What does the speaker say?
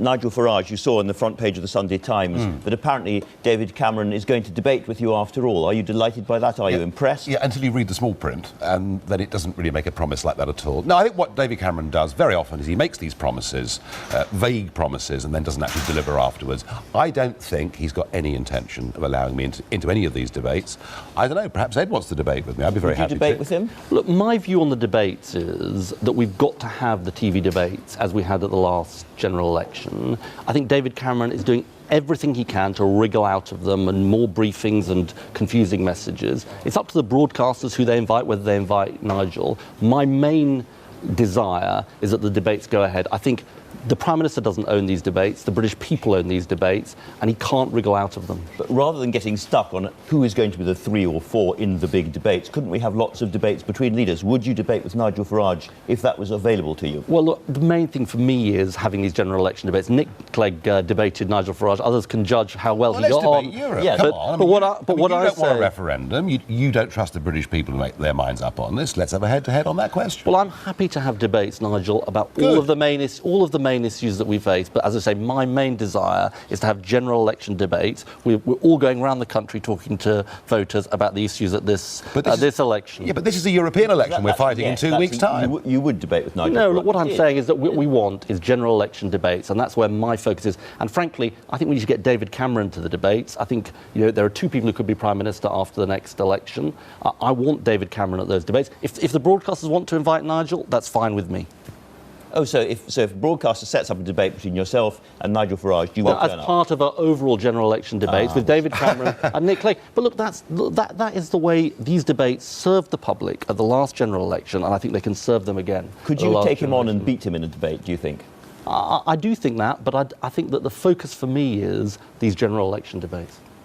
Nigel Farage, you saw on the front page of the Sunday Times that apparently David Cameron is going to debate with you after all. Are you delighted by that? Are you impressed? Yeah, until you read the small print, and then it doesn't really make a promise like that at all. No, I think what David Cameron does very often is he makes these promises, vague promises, and then doesn't actually deliver afterwards. I don't think he's got any intention of allowing me into any of these debates. I don't know, perhaps Ed wants to debate with me. I'd be very happy to. Would you debate with him? Look, my view on the debates is that we've got to have the TV debates as we had at the last general election. I think David Cameron is doing everything he can to wriggle out of them and more briefings and confusing messages. It's up to the broadcasters who they invite, whether they invite Nigel. My main desire is that the debates go ahead. I think the Prime Minister doesn't own these debates, the British people own these debates, and he can't wriggle out of them. But rather than getting stuck on who is going to be the 3 or 4 in the big debates, couldn't we have lots of debates between leaders? Would you debate with Nigel Farage if that was available to you? Well, look, the main thing for me is having these general election debates. Nick Clegg debated Nigel Farage. Others can judge how well he got on. Europe. Yeah, Come but, on. but what I you don't say, want a referendum. You don't trust the British people to make their minds up on this. Let's have a head-to-head on that question. Well, I'm happy to have debates, Nigel, about all of the main issues that we face. But as I say, my main desire is to have general election debates. We're all going around the country talking to voters about the issues at this election. Yeah, but this is a European election we're fighting in 2 weeks' time. You would debate with Nigel Farage? No, look, what I'm saying is that what we want is general election debates, and that's where my focus is. And frankly, I think we need to get David Cameron to the debates. I think there are 2 people who could be Prime Minister after the next election. I want David Cameron at those debates. If the broadcasters want to invite Nigel, that's fine with me. Oh, so if a broadcaster sets up a debate between yourself and Nigel Farage, you won't turn up? As part of our overall general election debates with David Cameron and Nick Clegg. But look, that is the way these debates served the public at the last general election, and I think they can serve them again. Could you take him on and beat him in a debate, do you think? I do think that, but I think that the focus for me is these general election debates.